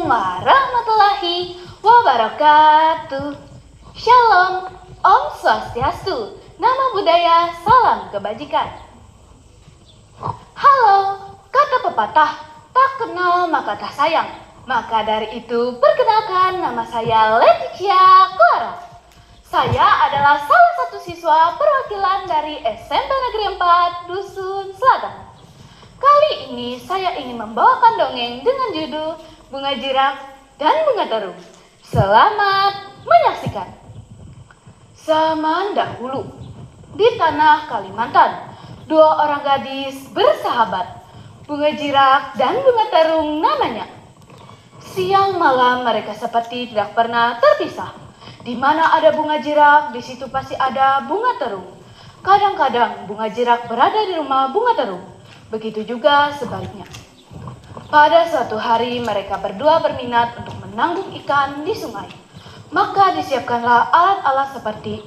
Assalamualaikum warahmatullahi wabarakatuh. Shalom, Om Swastiastu, Namo Buddhaya, salam kebajikan. Halo, kata pepatah, tak kenal maka tak sayang. Maka dari itu, perkenalkan, nama saya Leticia Clara. Saya adalah salah satu siswa perwakilan dari SMP Negeri 4 Dusun Selatan. Kali ini saya ingin membawakan dongeng dengan judul Bunga Jirak dan Bunga Terung. Selamat menyaksikan. Zaman dahulu, di tanah Kalimantan, dua orang gadis bersahabat, Bunga Jirak dan Bunga Terung namanya. Siang malam mereka seperti tidak pernah terpisah. Di mana ada bunga jirak, di situ pasti ada bunga terung. Kadang-kadang bunga jirak berada di rumah bunga terung. Begitu juga sebaliknya. Pada suatu hari mereka berdua berminat untuk menanggung ikan di sungai. Maka disiapkanlah alat-alat seperti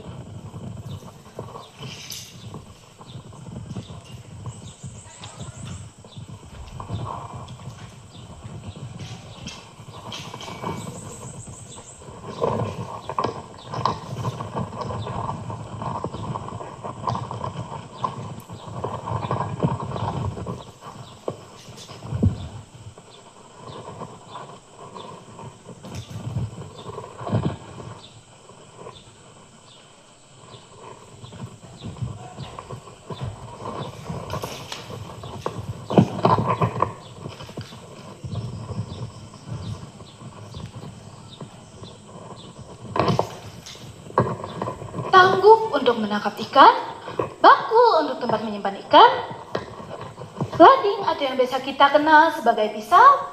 tangguh untuk menangkap ikan, bakul untuk tempat menyimpan ikan, lading atau yang biasa kita kenal sebagai pisau,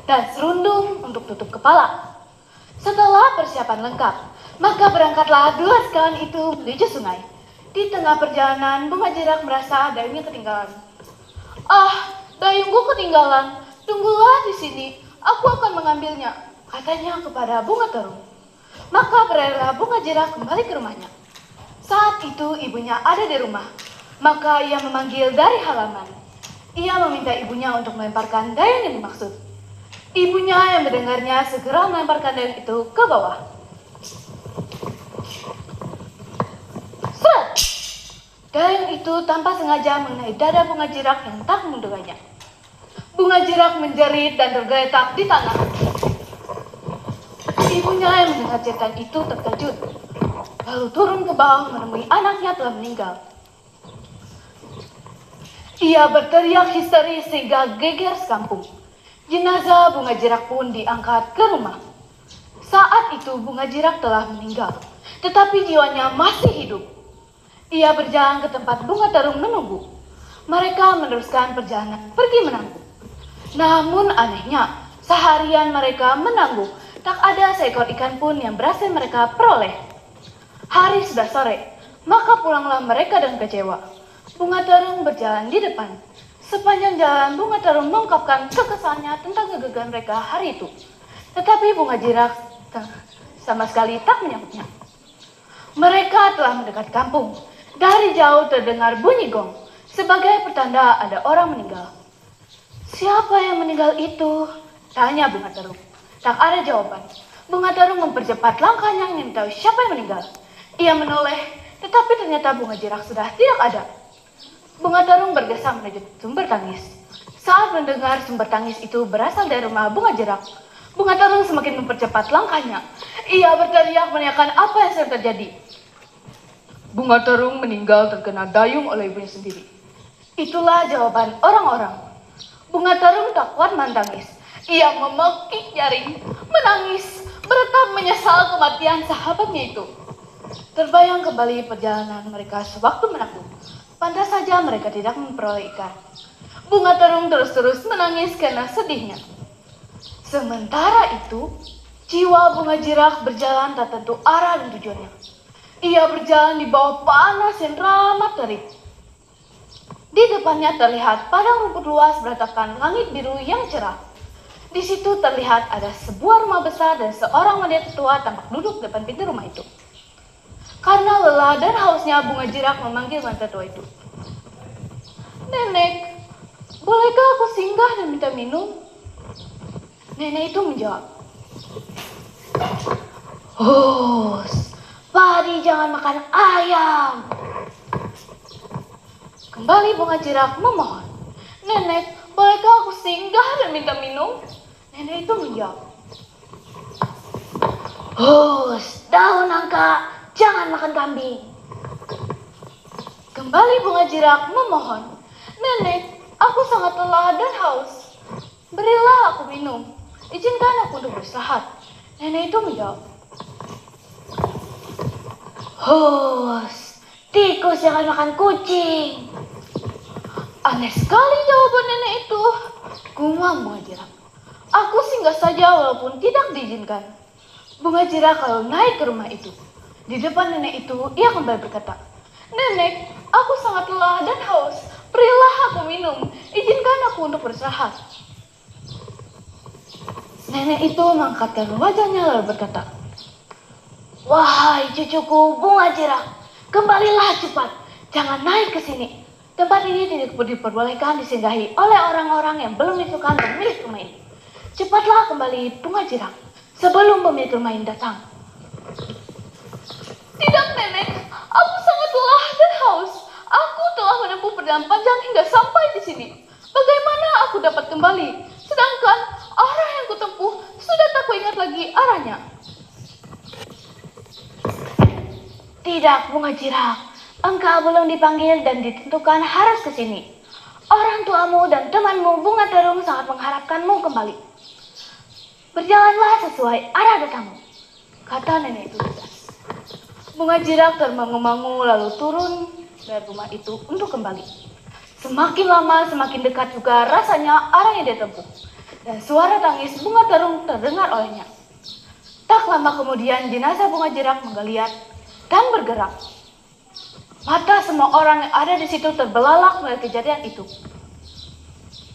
dan serundung untuk tutup kepala. Setelah persiapan lengkap, maka berangkatlah dua sekawan itu menuju sungai. Di tengah perjalanan, Bunga Jirak merasa dayungnya ketinggalan. "Ah, dayungku ketinggalan. Tunggulah di sini, aku akan mengambilnya," katanya kepada Bunga Terung. Maka berlarilah Bunga Jirak kembali ke rumahnya. Saat itu ibunya ada di rumah. Maka ia memanggil dari halaman. Ia meminta ibunya untuk melemparkan dayung yang dimaksud. Ibunya yang mendengarnya segera melemparkan dayung itu ke bawah. Seret! Dayung itu tanpa sengaja mengenai dada Bunga Jirak yang tak menduganya. Bunga Jirak menjerit dan tergeletak di tanah. Ibunya yang mendengar jeritan itu terkejut, lalu turun ke bawah menemui anaknya telah meninggal. Ia berteriak histeris sehingga geger sekampung. Jenazah Bunga Jirak pun diangkat ke rumah. Saat itu Bunga Jirak telah meninggal, tetapi jiwanya masih hidup. Ia berjalan ke tempat Bunga Terung menunggu. Mereka meneruskan perjalanan pergi menanggung. Namun anehnya, seharian mereka menanggung, tak ada seekor ikan pun yang berhasil mereka peroleh. Hari sudah sore, maka pulanglah mereka dengan kecewa. Bunga Terung berjalan di depan. Sepanjang jalan, Bunga Terung mengungkapkan kekesalannya tentang kegagalan mereka hari itu. Tetapi Bunga Jirak sama sekali tak menyambutnya. Mereka telah mendekat kampung. Dari jauh terdengar bunyi gong, sebagai pertanda ada orang meninggal. "Siapa yang meninggal itu?" tanya Bunga Terung. Tak ada jawaban. Bunga Terung mempercepat langkahnya ingin tahu siapa yang meninggal. Ia menoleh, tetapi ternyata Bunga Jirak sudah tidak ada. Bunga Terung bergegas menuju sumber tangis. Saat mendengar sumber tangis itu berasal dari rumah Bunga Jirak, Bunga Terung semakin mempercepat langkahnya. Ia berteriak menanyakan apa yang sedang terjadi. "Bunga Terung meninggal terkena dayung oleh ibunya sendiri." Itulah jawaban orang-orang. Bunga Terung tak kuat menangis. Ia memekik jaring, menangis, beretap menyesal kematian sahabatnya itu. Terbayang kembali perjalanan mereka sewaktu menanggung. Pantas saja mereka tidak memperoleh ikan. Bunga Terung terus-terus menangis karena sedihnya. Sementara itu, jiwa Bunga Jirak berjalan tak tentu arah dan tujuannya. Ia berjalan di bawah panas yang teramat terik. Di depannya terlihat padang rumput luas beratakan langit biru yang cerah. Di situ terlihat ada sebuah rumah besar dan seorang wanita tua tampak duduk depan pintu rumah itu. Karena lelah dan hausnya, Bunga Jirak memanggil wanita tua itu. "Nenek, bolehkah aku singgah dan minta minum? Nenek itu menjawab, "Hus, padi jangan makan ayam." Kembali bunga jirak memohon, "Nenek, bolehkah aku singgah dan minta minum?" Nenek itu menjawab, "Hus, daun nangka, jangan makan kambing." Kembali bunga jirak memohon, "Nenek, aku sangat lelah dan haus. Berilah aku minum. Izinkan aku untuk beristirahat." Nenek itu menjawab, "Hus, tikus jangan makan kucing." Aneh sekali jawaban nenek itu, gumam bunga jirak. "Aku singgah saja walaupun tidak diizinkan." Bunga jirak lalu naik ke rumah itu. Di depan nenek itu, ia kembali berkata, "Nenek, aku sangat lelah dan haus. Berilah aku minum. Izinkan aku untuk beristirahat." Nenek itu mengangkatkan wajahnya lalu berkata, "Wahai cucuku bunga jirak, kembalilah cepat. Jangan naik ke sini. Tempat ini tidak diperbolehkan disinggahi oleh orang-orang yang belum ditentukan pemilik rumah ini. Cepatlah kembali bunga jirak sebelum pemilik rumah ini datang." "Tidak, Nenek. Aku sangat lelah dan haus. Aku telah menempuh perjalanan panjang hingga sampai di sini. Bagaimana aku dapat kembali? Sedangkan arah yang kutempuh sudah tak kuingat lagi arahnya." "Tidak, bunga jirak. Engkau belum dipanggil dan ditentukan harus ke sini. Orang tuamu dan temanmu bunga terung sangat mengharapkanmu kembali. Berjalanlah sesuai arah datangmu," kata nenek itu tegas. Bunga jirak termangu-mangu lalu turun dari rumah itu untuk kembali. Semakin lama semakin dekat juga rasanya arah yang dia tempuh, dan suara tangis bunga terung terdengar olehnya. Tak lama kemudian jenazah bunga jirak menggeliat dan bergerak. Mata semua orang yang ada di situ terbelalak melihat kejadian itu.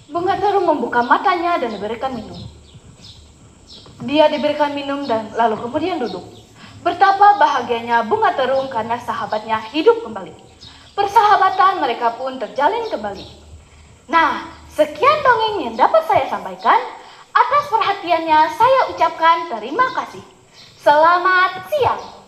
Bunga terung membuka matanya dan diberikan minum. Dia diberikan minum dan lalu kemudian duduk. Betapa bahagianya bunga terung karena sahabatnya hidup kembali. Persahabatan mereka pun terjalin kembali. Nah, sekian dongeng yang dapat saya sampaikan. Atas perhatiannya saya ucapkan terima kasih. Selamat siang.